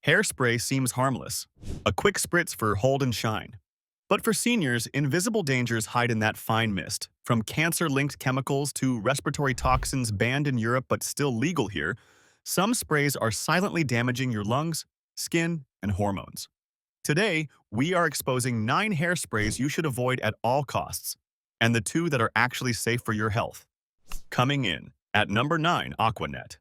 Hairspray seems harmless, a quick spritz for hold and shine. But for seniors, invisible dangers hide in that fine mist. From cancer-linked chemicals to respiratory toxins banned in Europe but still legal here, some sprays are silently damaging your lungs, skin, and hormones. Today, we are exposing 9 hairsprays you should avoid at all costs, and the 2 that are actually safe for your health. Coming in at number 9, Aquanet.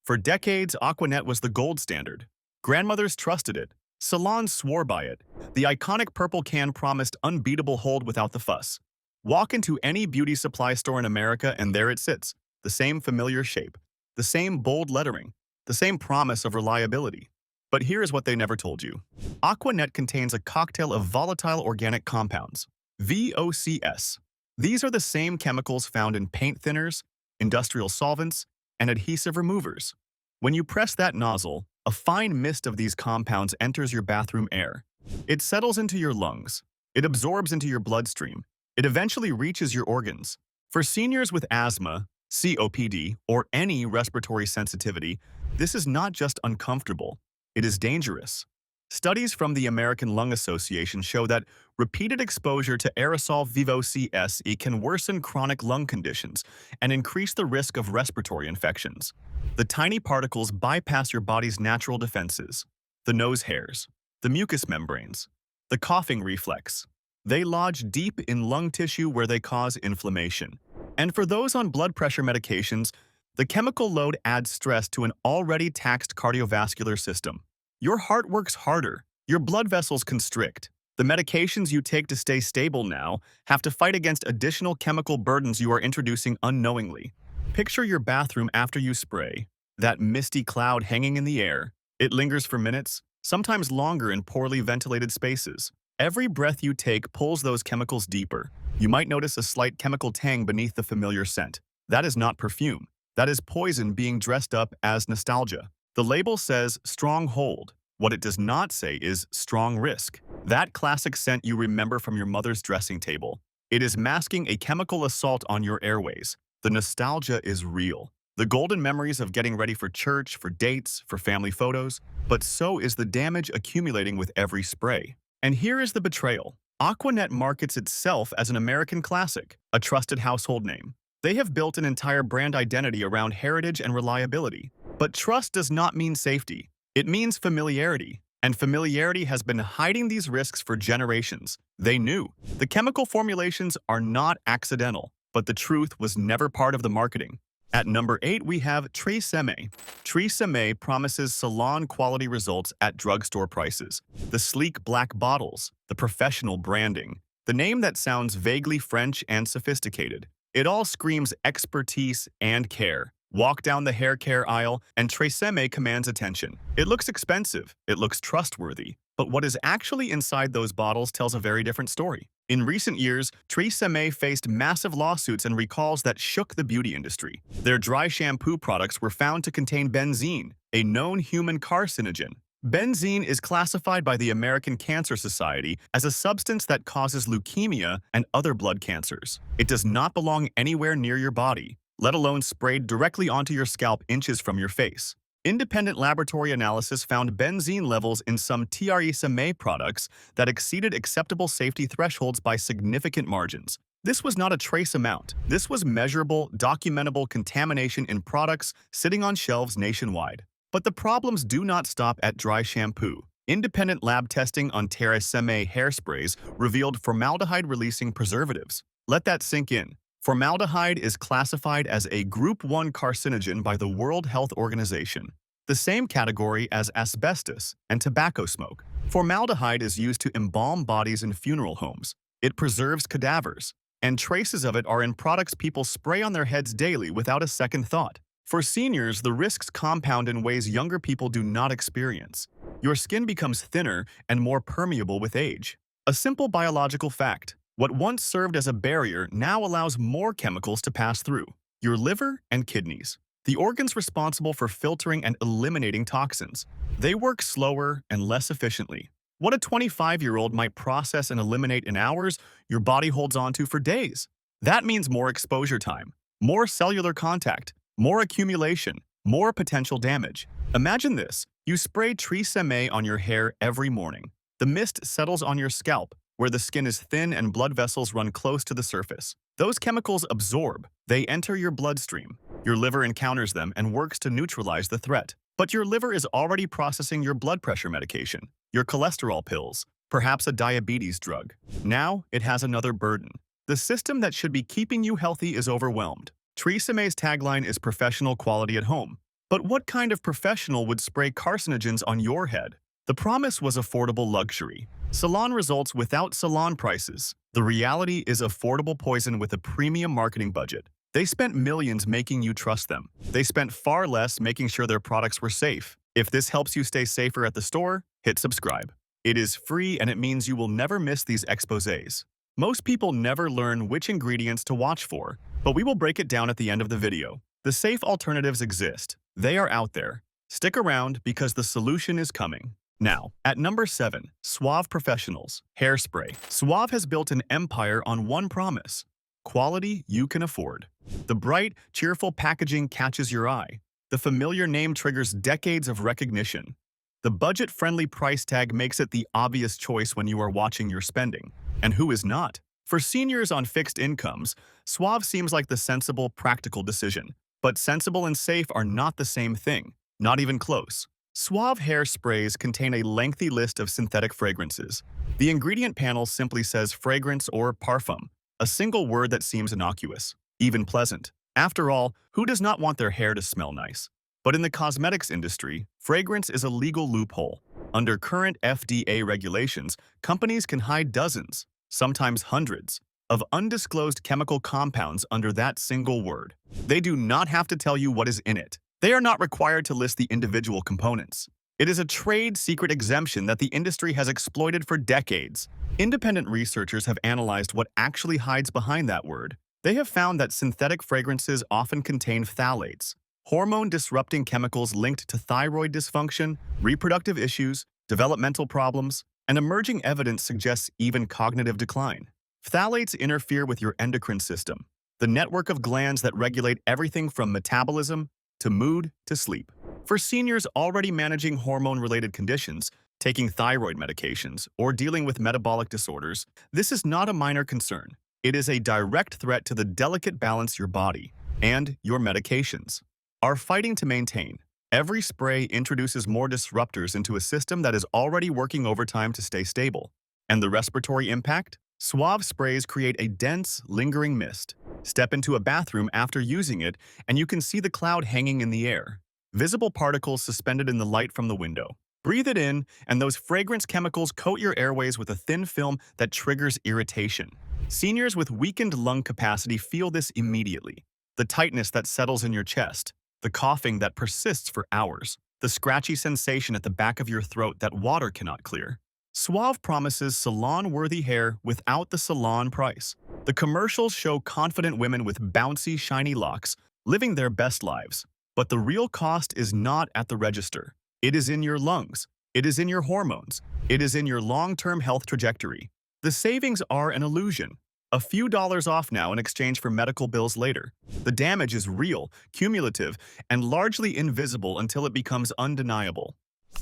For decades, Aquanet was the gold standard. Grandmothers trusted it. Salons swore by it. The iconic purple can promised unbeatable hold without the fuss. Walk into any beauty supply store in America and there it sits. The same familiar shape, the same bold lettering, the same promise of reliability. But here is what they never told you. Aquanet contains a cocktail of volatile organic compounds, VOCs. These are the same chemicals found in paint thinners, industrial solvents, and adhesive removers. When you press that nozzle, a fine mist of these compounds enters your bathroom air. It settles into your lungs. It absorbs into your bloodstream. It eventually reaches your organs. For seniors with asthma, COPD, or any respiratory sensitivity, this is not just uncomfortable, it is dangerous. Studies from the American Lung Association show that repeated exposure to aerosol VOCs can worsen chronic lung conditions and increase the risk of respiratory infections. The tiny particles bypass your body's natural defenses, the nose hairs, the mucous membranes, the coughing reflex. They lodge deep in lung tissue where they cause inflammation. And for those on blood pressure medications, the chemical load adds stress to an already taxed cardiovascular system. Your heart works harder. Your blood vessels constrict. The medications you take to stay stable now have to fight against additional chemical burdens you are introducing unknowingly. Picture your bathroom after you spray. That misty cloud hanging in the air. It lingers for minutes, sometimes longer in poorly ventilated spaces. Every breath you take pulls those chemicals deeper. You might notice a slight chemical tang beneath the familiar scent. That is not perfume. That is poison being dressed up as nostalgia. The label says strong hold. What it does not say is strong risk. That classic scent you remember from your mother's dressing table. It is masking a chemical assault on your airways. The nostalgia is real. The golden memories of getting ready for church, for dates, for family photos. But so is the damage accumulating with every spray. And here is the betrayal. Aquanet markets itself as an American classic, a trusted household name. They have built an entire brand identity around heritage and reliability. But trust does not mean safety. It means familiarity. And familiarity has been hiding these risks for generations. They knew. The chemical formulations are not accidental, but the truth was never part of the marketing. At number 8, we have TRESemmé. TRESemmé promises salon-quality results at drugstore prices. The sleek black bottles, the professional branding, the name that sounds vaguely French and sophisticated. It all screams expertise and care. Walk down the hair care aisle, and TRESemmé commands attention. It looks expensive, it looks trustworthy, but what is actually inside those bottles tells a very different story. In recent years, TRESemmé faced massive lawsuits and recalls that shook the beauty industry. Their dry shampoo products were found to contain benzene, a known human carcinogen. Benzene is classified by the American Cancer Society as a substance that causes leukemia and other blood cancers. It does not belong anywhere near your body, let alone sprayed directly onto your scalp inches from your face. Independent laboratory analysis found benzene levels in some TRESemmé products that exceeded acceptable safety thresholds by significant margins. This was not a trace amount. This was measurable, documentable contamination in products sitting on shelves nationwide. But the problems do not stop at dry shampoo. Independent lab testing on TRESemmé hairsprays revealed formaldehyde-releasing preservatives. Let that sink in. Formaldehyde is classified as a Group 1 carcinogen by the World Health Organization, the same category as asbestos and tobacco smoke. Formaldehyde is used to embalm bodies in funeral homes. It preserves cadavers, and traces of it are in products people spray on their heads daily without a second thought. For seniors, the risks compound in ways younger people do not experience. Your skin becomes thinner and more permeable with age. A simple biological fact. What once served as a barrier now allows more chemicals to pass through. Your liver and kidneys, the organs responsible for filtering and eliminating toxins. They work slower and less efficiently. What a 25-year-old might process and eliminate in hours, your body holds onto for days. That means more exposure time, more cellular contact, more accumulation, more potential damage. Imagine this. You spray TRESemmé on your hair every morning. The mist settles on your scalp, where the skin is thin and blood vessels run close to the surface. Those chemicals absorb. They enter your bloodstream. Your liver encounters them and works to neutralize the threat. But your liver is already processing your blood pressure medication, your cholesterol pills, perhaps a diabetes drug. Now, it has another burden. The system that should be keeping you healthy is overwhelmed. TRESemmé's tagline is professional quality at home. But what kind of professional would spray carcinogens on your head? The promise was affordable luxury. Salon results without salon prices. The reality is affordable poison with a premium marketing budget. They spent millions making you trust them. They spent far less making sure their products were safe. If this helps you stay safer at the store, hit subscribe. It is free and it means you will never miss these exposés. Most people never learn which ingredients to watch for, but we will break it down at the end of the video. The safe alternatives exist. They are out there. Stick around because the solution is coming. Now, at number 7, Suave Professionals Hairspray. Suave has built an empire on one promise: quality you can afford. The bright, cheerful packaging catches your eye. The familiar name triggers decades of recognition. The budget-friendly price tag makes it the obvious choice when you are watching your spending. And who is not? For seniors on fixed incomes, Suave seems like the sensible, practical decision. But sensible and safe are not the same thing. Not even close. Suave hair sprays contain a lengthy list of synthetic fragrances. The ingredient panel simply says fragrance or parfum, a single word that seems innocuous, even pleasant. After all, who does not want their hair to smell nice? But in the cosmetics industry, fragrance is a legal loophole. Under current FDA regulations, companies can hide dozens, sometimes hundreds, of undisclosed chemical compounds under that single word. They do not have to tell you what is in it. They are not required to list the individual components. It is a trade secret exemption that the industry has exploited for decades. Independent researchers have analyzed what actually hides behind that word. They have found that synthetic fragrances often contain phthalates, hormone-disrupting chemicals linked to thyroid dysfunction, reproductive issues, developmental problems, and emerging evidence suggests even cognitive decline. Phthalates interfere with your endocrine system, the network of glands that regulate everything from metabolism to mood to sleep. For seniors already managing hormone-related conditions, taking thyroid medications, or dealing with metabolic disorders, this is not a minor concern. It is a direct threat to the delicate balance your body and your medications are fighting to maintain. Every spray introduces more disruptors into a system that is already working overtime to stay stable. And the respiratory impact? Suave sprays create a dense, lingering mist. Step into a bathroom after using it, and you can see the cloud hanging in the air. Visible particles suspended in the light from the window. Breathe it in, and those fragrance chemicals coat your airways with a thin film that triggers irritation. Seniors with weakened lung capacity feel this immediately. The tightness that settles in your chest, the coughing that persists for hours, the scratchy sensation at the back of your throat that water cannot clear. Suave promises salon-worthy hair without the salon price. The commercials show confident women with bouncy, shiny locks living their best lives. But the real cost is not at the register. It is in your lungs. It is in your hormones. It is in your long-term health trajectory. The savings are an illusion. A few dollars off now in exchange for medical bills later. The damage is real, cumulative, and largely invisible until it becomes undeniable.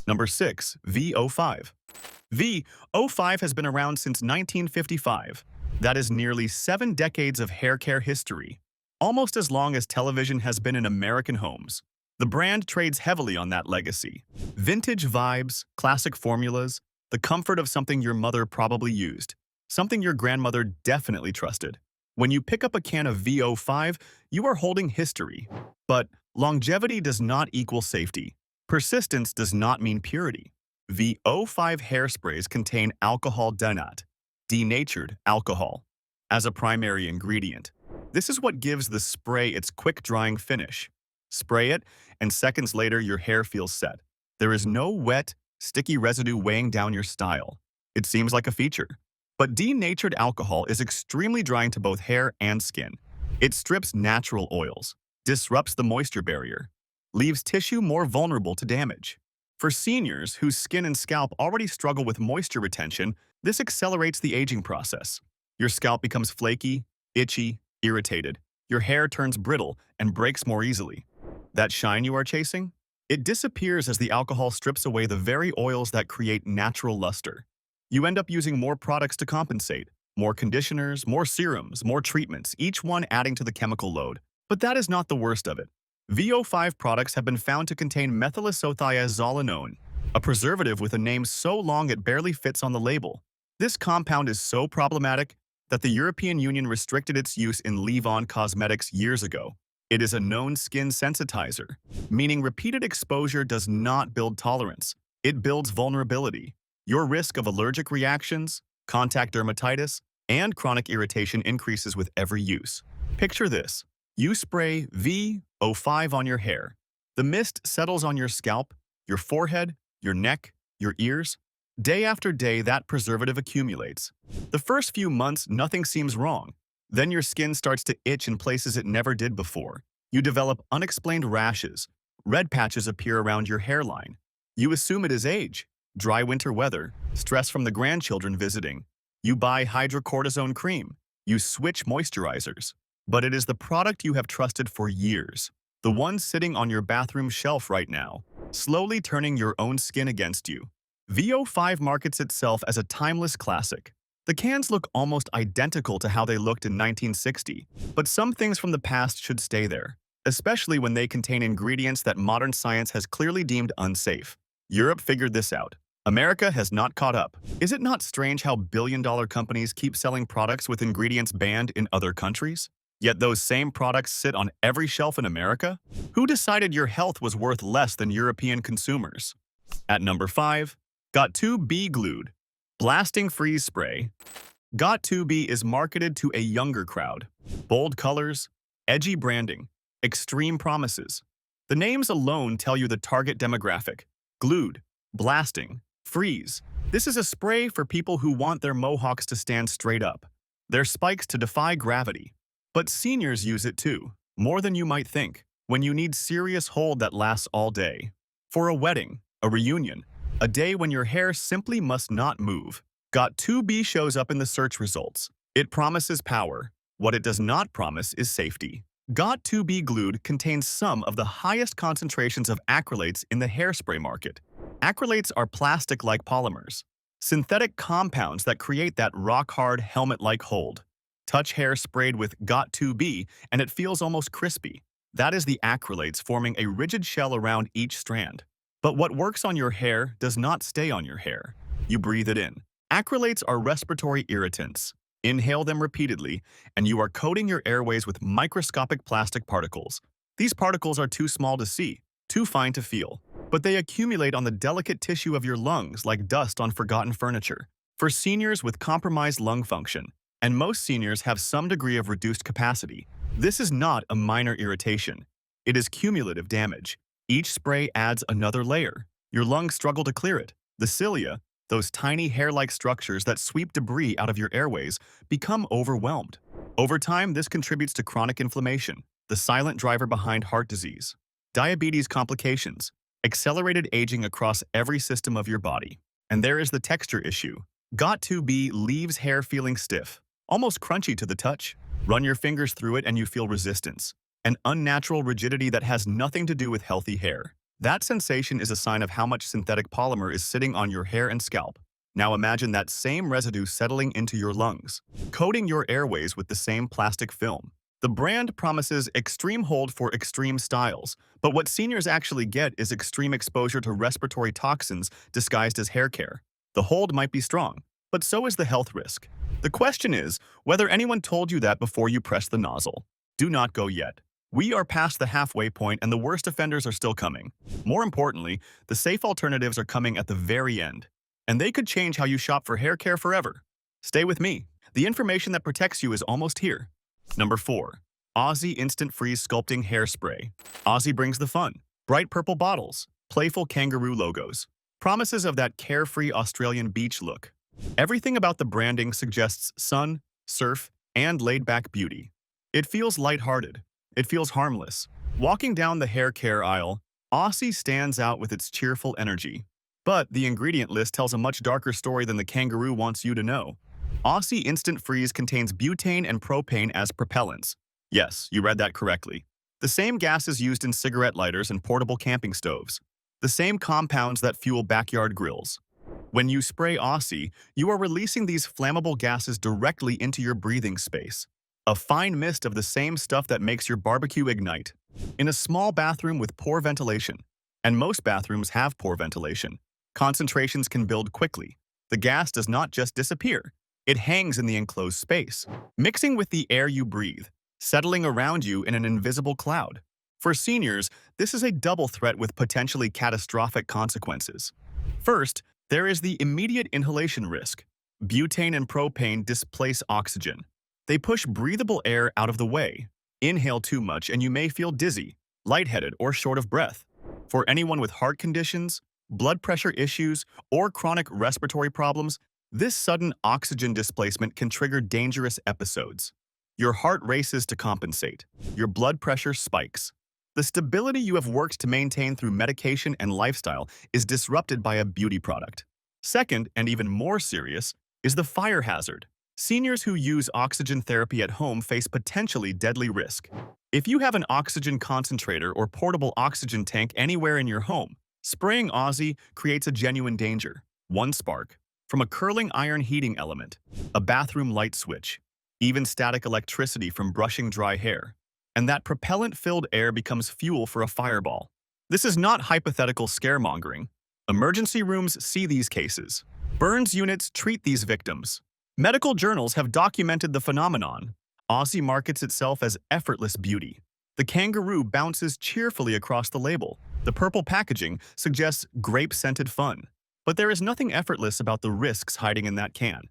Number 6. VO5. VO5 has been around since 1955. That is nearly 7 decades of hair care history, almost as long as television has been in American homes. The brand trades heavily on that legacy. Vintage vibes, classic formulas, the comfort of something your mother probably used, something your grandmother definitely trusted. When you pick up a can of VO5, you are holding history. But longevity does not equal safety. Persistence does not mean purity. VO5 hairsprays contain alcohol denatured alcohol, as a primary ingredient. This is what gives the spray its quick-drying finish. Spray it, and seconds later your hair feels set. There is no wet, sticky residue weighing down your style. It seems like a feature. But denatured alcohol is extremely drying to both hair and skin. It strips natural oils, disrupts the moisture barrier, leaves tissue more vulnerable to damage. For seniors whose skin and scalp already struggle with moisture retention, this accelerates the aging process. Your scalp becomes flaky, itchy, irritated. Your hair turns brittle and breaks more easily. That shine you are chasing? It disappears as the alcohol strips away the very oils that create natural luster. You end up using more products to compensate. More conditioners, more serums, more treatments, each one adding to the chemical load. But that is not the worst of it. VO5 products have been found to contain methylisothiazolinone, a preservative with a name so long it barely fits on the label. This compound is so problematic that the European Union restricted its use in leave-on cosmetics years ago. It is a known skin sensitizer, meaning repeated exposure does not build tolerance. It builds vulnerability. Your risk of allergic reactions, contact dermatitis, and chronic irritation increases with every use. Picture this. You spray VO5 on your hair. The mist settles on your scalp, your forehead, your neck, your ears. Day after day, that preservative accumulates. The first few months, nothing seems wrong. Then your skin starts to itch in places it never did before. You develop unexplained rashes. Red patches appear around your hairline. You assume it is age, dry winter weather, stress from the grandchildren visiting. You buy hydrocortisone cream. You switch moisturizers. But it is the product you have trusted for years, the one sitting on your bathroom shelf right now, slowly turning your own skin against you. VO5 markets itself as a timeless classic. The cans look almost identical to how they looked in 1960, but some things from the past should stay there, especially when they contain ingredients that modern science has clearly deemed unsafe. Europe figured this out. America has not caught up. Is it not strange how billion-dollar companies keep selling products with ingredients banned in other countries? Yet those same products sit on every shelf in America? Who decided your health was worth less than European consumers? At number 5, Got2b Glued Blasting Freeze Spray. Got2b is marketed to a younger crowd. Bold colors, edgy branding, extreme promises. The names alone tell you the target demographic. Glued, blasting, freeze. This is a spray for people who want their mohawks to stand straight up, their spikes to defy gravity. But seniors use it too, more than you might think, when you need serious hold that lasts all day. For a wedding, a reunion, a day when your hair simply must not move, Got2b shows up in the search results. It promises power. What it does not promise is safety. Got2b Glued contains some of the highest concentrations of acrylates in the hairspray market. Acrylates are plastic-like polymers, synthetic compounds that create that rock-hard, helmet-like hold. Touch hair sprayed with Got2b and it feels almost crispy. That is the acrylates forming a rigid shell around each strand. But what works on your hair does not stay on your hair. You breathe it in. Acrylates are respiratory irritants. Inhale them repeatedly, and you are coating your airways with microscopic plastic particles. These particles are too small to see, too fine to feel, but they accumulate on the delicate tissue of your lungs like dust on forgotten furniture. For seniors with compromised lung function, and most seniors have some degree of reduced capacity, this is not a minor irritation. It is cumulative damage. Each spray adds another layer. Your lungs struggle to clear it. The cilia, those tiny hair-like structures that sweep debris out of your airways, become overwhelmed. Over time, this contributes to chronic inflammation, the silent driver behind heart disease, diabetes complications, accelerated aging across every system of your body. And there is the texture issue. Got2b leaves hair feeling stiff, almost crunchy to the touch. Run your fingers through it and you feel resistance, an unnatural rigidity that has nothing to do with healthy hair. That sensation is a sign of how much synthetic polymer is sitting on your hair and scalp. Now imagine that same residue settling into your lungs, coating your airways with the same plastic film. The brand promises extreme hold for extreme styles, but what seniors actually get is extreme exposure to respiratory toxins disguised as hair care. The hold might be strong, but so is the health risk. The question is whether anyone told you that before you pressed the nozzle. Do not go yet. We are past the halfway point and the worst offenders are still coming. More importantly, the safe alternatives are coming at the very end. And they could change how you shop for hair care forever. Stay with me. The information that protects you is almost here. Number 4. Aussie Instant Freeze Sculpting Hairspray. Aussie brings the fun. Bright purple bottles, playful kangaroo logos, promises of that carefree Australian beach look. Everything about the branding suggests sun, surf, and laid-back beauty. It feels lighthearted. It feels harmless. Walking down the hair care aisle, Aussie stands out with its cheerful energy. But the ingredient list tells a much darker story than the kangaroo wants you to know. Aussie Instant Freeze contains butane and propane as propellants. Yes, you read that correctly. The same gases used in cigarette lighters and portable camping stoves. The same compounds that fuel backyard grills. When you spray Aussie, you are releasing these flammable gases directly into your breathing space. A fine mist of the same stuff that makes your barbecue ignite. In a small bathroom with poor ventilation, and most bathrooms have poor ventilation, concentrations can build quickly. The gas does not just disappear. It hangs in the enclosed space, mixing with the air you breathe, settling around you in an invisible cloud. For seniors, this is a double threat with potentially catastrophic consequences. First, there is the immediate inhalation risk. Butane and propane displace oxygen. They push breathable air out of the way. Inhale too much and you may feel dizzy, lightheaded, or short of breath. For anyone with heart conditions, blood pressure issues, or chronic respiratory problems, this sudden oxygen displacement can trigger dangerous episodes. Your heart races to compensate. Your blood pressure spikes. The stability you have worked to maintain through medication and lifestyle is disrupted by a beauty product. Second, and even more serious, is the fire hazard. Seniors who use oxygen therapy at home face potentially deadly risk. If you have an oxygen concentrator or portable oxygen tank anywhere in your home, spraying Aussie creates a genuine danger. One spark, from a curling iron heating element, a bathroom light switch, even static electricity from brushing dry hair, and that propellant-filled air becomes fuel for a fireball. This is not hypothetical scaremongering. Emergency rooms see these cases. Burns units treat these victims. Medical journals have documented the phenomenon. Aussie markets itself as effortless beauty. The kangaroo bounces cheerfully across the label. The purple packaging suggests grape-scented fun. But there is nothing effortless about the risks hiding in that can.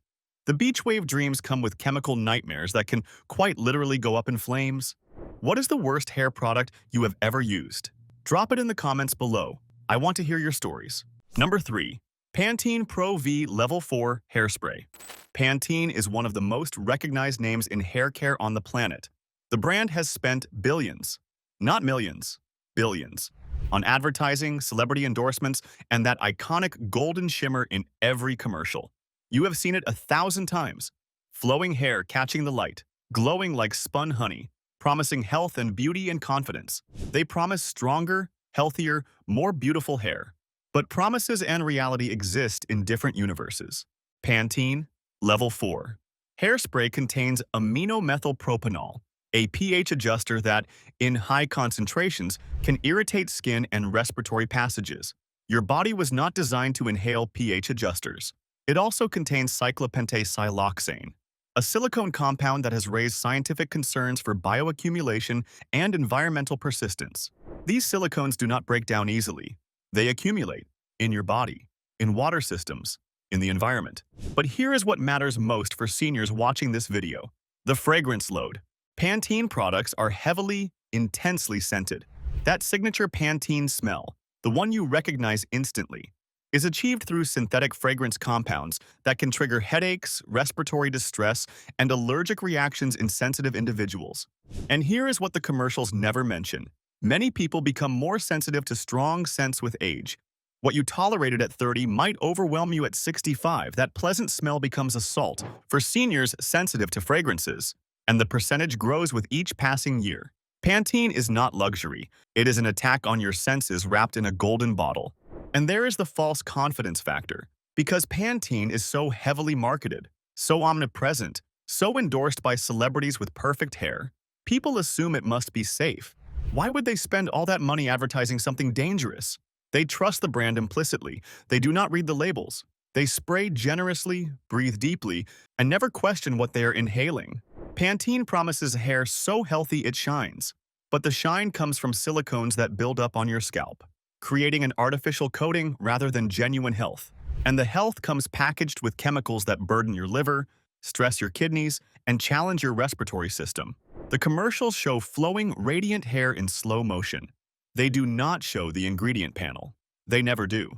The beach wave dreams come with chemical nightmares that can quite literally go up in flames. What is the worst hair product you have ever used? Drop it in the comments below. I want to hear your stories. Number 3. Pantene Pro V Level 4 Hairspray. Pantene is one of the most recognized names in hair care on the planet. The brand has spent billions, not millions, billions, on advertising, celebrity endorsements, and that iconic golden shimmer in every commercial. You have seen it 1,000 times. Flowing hair catching the light, glowing like spun honey, promising health and beauty and confidence. They promise stronger, healthier, more beautiful hair. But promises and reality exist in different universes. Pantene Level 4 Hairspray contains aminomethylpropanol, a pH adjuster that, in high concentrations, can irritate skin and respiratory passages. Your body was not designed to inhale pH adjusters. It also contains cyclopentasiloxane, a silicone compound that has raised scientific concerns for bioaccumulation and environmental persistence. These silicones do not break down easily. They accumulate in your body, in water systems, in the environment. But here is what matters most for seniors watching this video: the fragrance load. Pantene products are heavily, intensely scented. That signature Pantene smell, the one you recognize instantly, is achieved through synthetic fragrance compounds that can trigger headaches, respiratory distress, and allergic reactions in sensitive individuals. And here is what the commercials never mention. Many people become more sensitive to strong scents with age. What you tolerated at 30 might overwhelm you at 65. That pleasant smell becomes assault for seniors sensitive to fragrances, and the percentage grows with each passing year. Pantene is not luxury. It is an attack on your senses wrapped in a golden bottle. And there is the false confidence factor. Because Pantene is so heavily marketed, so omnipresent, so endorsed by celebrities with perfect hair, people assume it must be safe. Why would they spend all that money advertising something dangerous? They trust the brand implicitly. They do not read the labels. They spray generously, breathe deeply, and never question what they are inhaling. Pantene promises hair so healthy it shines. But the shine comes from silicones that build up on your scalp, creating an artificial coating rather than genuine health. And the health comes packaged with chemicals that burden your liver, stress your kidneys, and challenge your respiratory system. The commercials show flowing, radiant hair in slow motion. They do not show the ingredient panel. They never do.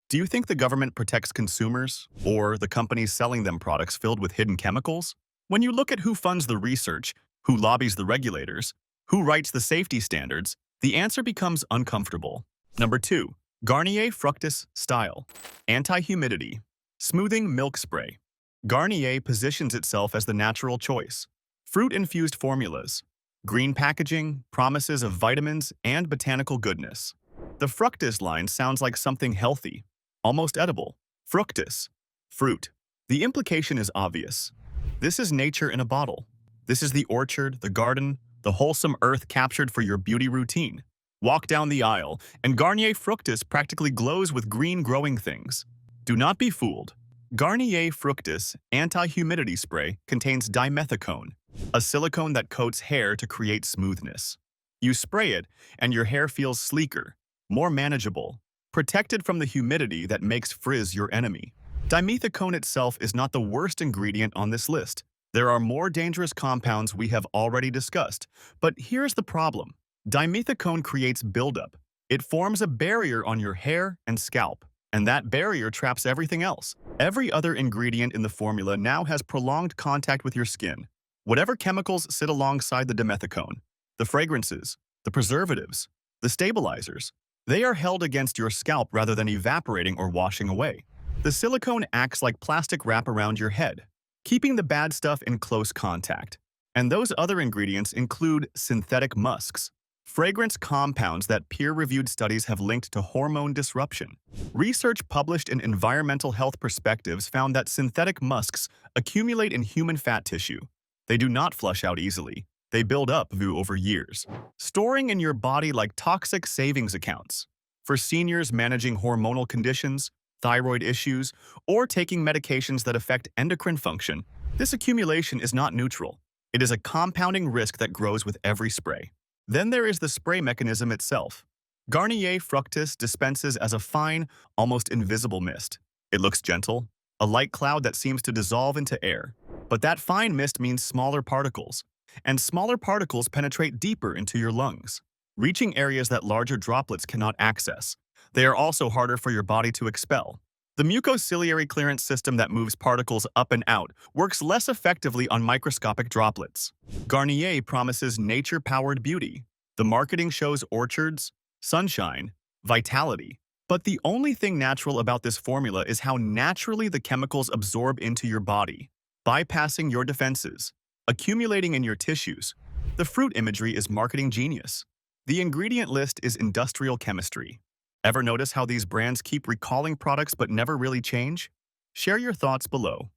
Do you think the government protects consumers, or the companies selling them products filled with hidden chemicals? When you look at who funds the research, who lobbies the regulators, who writes the safety standards, the answer becomes uncomfortable. Number 2. Garnier Fructis Style Anti-Humidity Smoothing Milk Spray. Garnier positions itself as the natural choice. Fruit-infused formulas, Green packaging, promises of vitamins and botanical goodness. The fructus line sounds like something healthy, almost edible. Fructus, fruit. The implication is obvious. This is nature in a bottle. This is the orchard, the garden, the wholesome earth captured for your beauty routine. Walk down the aisle, and Garnier Fructus practically glows with green growing things. Do not be fooled. Garnier Fructus Anti-Humidity Spray contains dimethicone, a silicone that coats hair to create smoothness. You spray it, and your hair feels sleeker, more manageable, protected from the humidity that makes frizz your enemy. Dimethicone itself is not the worst ingredient on this list. There are more dangerous compounds we have already discussed, but here's the problem. Dimethicone creates buildup. It forms a barrier on your hair and scalp, and that barrier traps everything else. Every other ingredient in the formula now has prolonged contact with your skin. Whatever chemicals sit alongside the dimethicone, the fragrances, the preservatives, the stabilizers, they are held against your scalp rather than evaporating or washing away. The silicone acts like plastic wrap around your head, keeping the bad stuff in close contact. And those other ingredients include synthetic musks, fragrance compounds that peer-reviewed studies have linked to hormone disruption. Research published in Environmental Health Perspectives found that synthetic musks accumulate in human fat tissue. They do not flush out easily. They build up over years, storing in your body like toxic savings accounts. For seniors managing hormonal conditions, thyroid issues, or taking medications that affect endocrine function, this accumulation is not neutral. It is a compounding risk that grows with every spray. Then there is the spray mechanism itself. Garnier Fructus dispenses as a fine, almost invisible mist. It looks gentle, a light cloud that seems to dissolve into air. But that fine mist means smaller particles, and smaller particles penetrate deeper into your lungs, reaching areas that larger droplets cannot access. They are also harder for your body to expel. The mucociliary clearance system that moves particles up and out works less effectively on microscopic droplets. Garnier promises nature-powered beauty. The marketing shows orchards, sunshine, vitality. But the only thing natural about this formula is how naturally the chemicals absorb into your body, bypassing your defenses, accumulating in your tissues. The fruit imagery is marketing genius. The ingredient list is industrial chemistry. Ever notice how these brands keep recalling products but never really change? Share your thoughts below.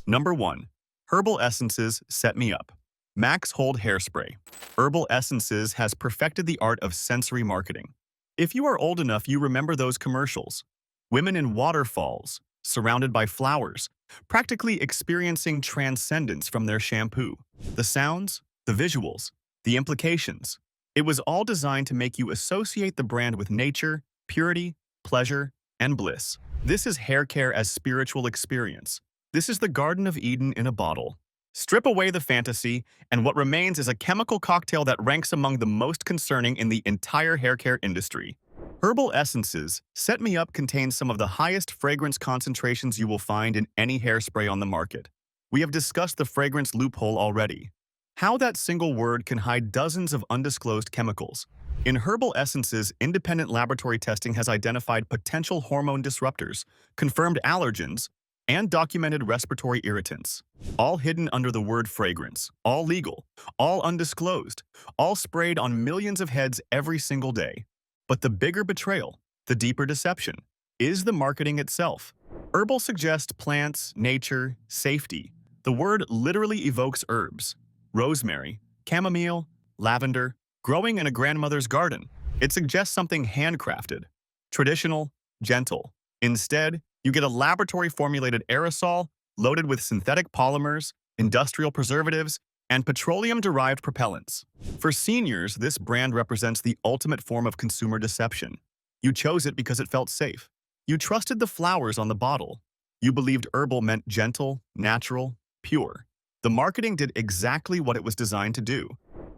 Number 1. Herbal Essences Set Me Up. Max Hold Hairspray. Herbal Essences has perfected the art of sensory marketing. If you are old enough, you remember those commercials. Women in waterfalls, surrounded by flowers, practically experiencing transcendence from their shampoo. The sounds, the visuals, the implications. It was all designed to make you associate the brand with nature, purity, pleasure, and bliss. This is hair care as spiritual experience. This is the Garden of Eden in a bottle. Strip away the fantasy, and what remains is a chemical cocktail that ranks among the most concerning in the entire hair care industry. Herbal Essences Set Me Up contains some of the highest fragrance concentrations you will find in any hairspray on the market. We have discussed the fragrance loophole already. How that single word can hide dozens of undisclosed chemicals. In Herbal Essences, independent laboratory testing has identified potential hormone disruptors, confirmed allergens, and documented respiratory irritants. All hidden under the word fragrance, all legal, all undisclosed, all sprayed on millions of heads every single day. But the bigger betrayal, the deeper deception, is the marketing itself. Herbal suggests plants, nature, safety. The word literally evokes herbs: rosemary, chamomile, lavender, growing in a grandmother's garden. It suggests something handcrafted, traditional, gentle. Instead, you get a laboratory-formulated aerosol loaded with synthetic polymers, industrial preservatives, and petroleum-derived propellants. For seniors, this brand represents the ultimate form of consumer deception. You chose it because it felt safe. You trusted the flowers on the bottle. You believed herbal meant gentle, natural, pure. The marketing did exactly what it was designed to do,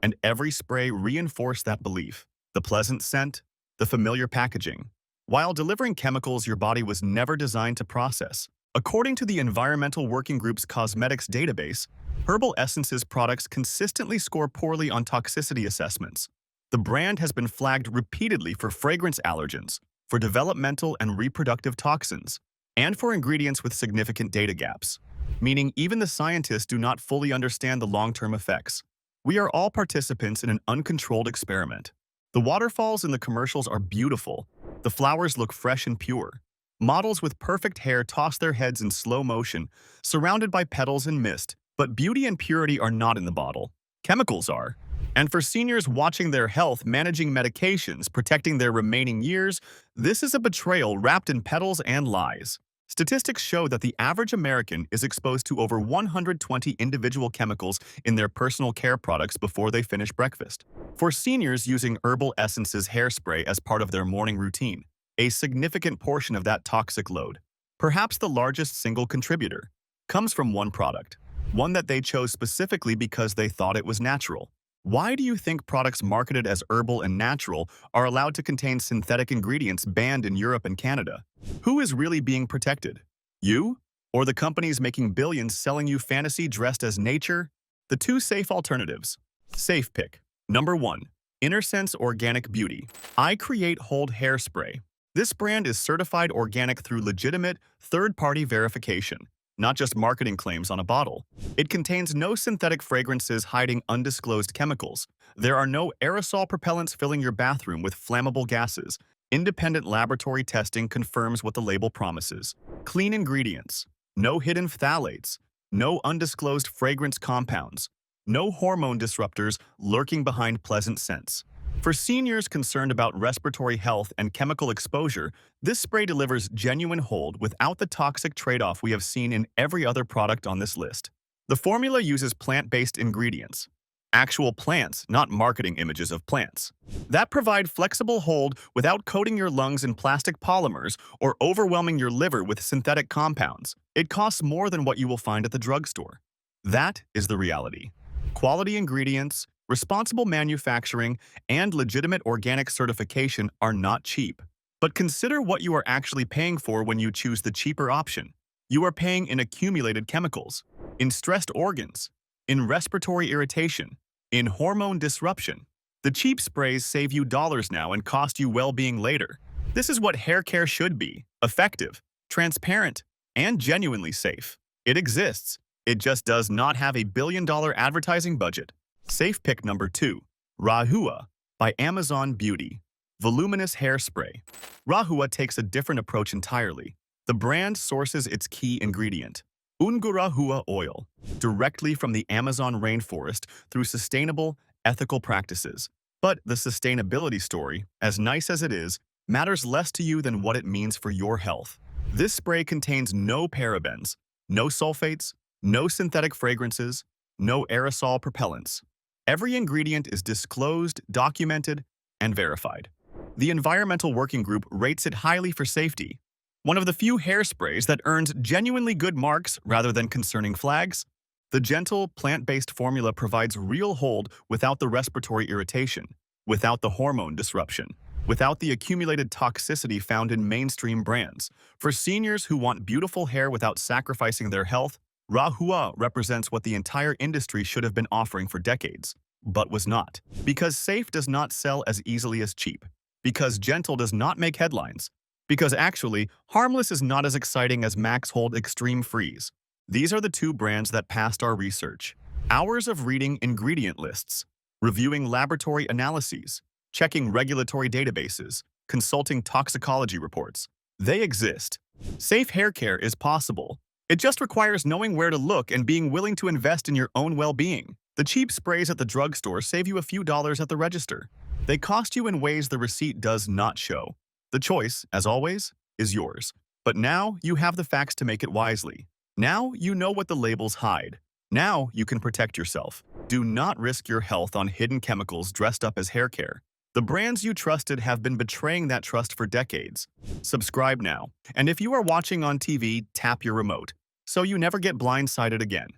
and every spray reinforced that belief. The pleasant scent, the familiar packaging, while delivering chemicals your body was never designed to process. According to the Environmental Working Group's Cosmetics database, Herbal Essences products consistently score poorly on toxicity assessments. The brand has been flagged repeatedly for fragrance allergens, for developmental and reproductive toxins, and for ingredients with significant data gaps, meaning even the scientists do not fully understand the long-term effects. We are all participants in an uncontrolled experiment. The waterfalls in the commercials are beautiful. The flowers look fresh and pure. Models with perfect hair toss their heads in slow motion, surrounded by petals and mist. But beauty and purity are not in the bottle. Chemicals are. And for seniors watching their health, managing medications, protecting their remaining years, this is a betrayal wrapped in petals and lies. Statistics show that the average American is exposed to over 120 individual chemicals in their personal care products before they finish breakfast. For seniors using Herbal Essences hairspray as part of their morning routine, a significant portion of that toxic load, perhaps the largest single contributor, comes from one product, one that they chose specifically because they thought it was natural. Why do you think products marketed as herbal and natural are allowed to contain synthetic ingredients banned in Europe and Canada? Who is really being protected? You? Or the companies making billions selling you fantasy dressed as nature? The two safe alternatives. Safe pick. Number 1. Innersense Organic Beauty. I Create Hold Hairspray. This brand is certified organic through legitimate, third-party verification, not just marketing claims on a bottle. It contains no synthetic fragrances hiding undisclosed chemicals. There are no aerosol propellants filling your bathroom with flammable gases. Independent laboratory testing confirms what the label promises. Clean ingredients. No hidden phthalates. No undisclosed fragrance compounds. No hormone disruptors lurking behind pleasant scents. For seniors concerned about respiratory health and chemical exposure, this spray delivers genuine hold without the toxic trade-off we have seen in every other product on this list. The formula uses plant-based ingredients. Actual plants, not marketing images of plants. That provide flexible hold without coating your lungs in plastic polymers or overwhelming your liver with synthetic compounds. It costs more than what you will find at the drugstore. That is the reality. Quality ingredients, responsible manufacturing, and legitimate organic certification are not cheap. But consider what you are actually paying for when you choose the cheaper option. You are paying in accumulated chemicals, in stressed organs, in respiratory irritation, in hormone disruption. The cheap sprays save you dollars now and cost you well-being later. This is what hair care should be: effective, transparent, and genuinely safe. It exists. It just does not have a billion-dollar advertising budget. Safe pick number 2. Rahua by Amazon Beauty. Voluminous Hairspray. Rahua takes a different approach entirely. The brand sources its key ingredient, Ungurahua oil, directly from the Amazon rainforest through sustainable, ethical practices. But the sustainability story, as nice as it is, matters less to you than what it means for your health. This spray contains no parabens, no sulfates, no synthetic fragrances, no aerosol propellants. Every ingredient is disclosed, documented, and verified. The Environmental Working Group rates it highly for safety, one of the few hairsprays that earns genuinely good marks rather than concerning flags. The gentle, plant-based formula provides real hold without the respiratory irritation, without the hormone disruption, without the accumulated toxicity found in mainstream brands. For seniors who want beautiful hair without sacrificing their health, Rahua represents what the entire industry should have been offering for decades, but was not. Because safe does not sell as easily as cheap. Because gentle does not make headlines. Because actually, harmless is not as exciting as Max Hold Extreme Freeze. These are the two brands that passed our research. Hours of reading ingredient lists, reviewing laboratory analyses, checking regulatory databases, consulting toxicology reports. They exist. Safe hair care is possible. It just requires knowing where to look and being willing to invest in your own well-being. The cheap sprays at the drugstore save you a few dollars at the register. They cost you in ways the receipt does not show. The choice, as always, is yours. But now you have the facts to make it wisely. Now you know what the labels hide. Now you can protect yourself. Do not risk your health on hidden chemicals dressed up as hair care. The brands you trusted have been betraying that trust for decades. Subscribe now. And if you are watching on TV, tap your remote, so you never get blindsided again.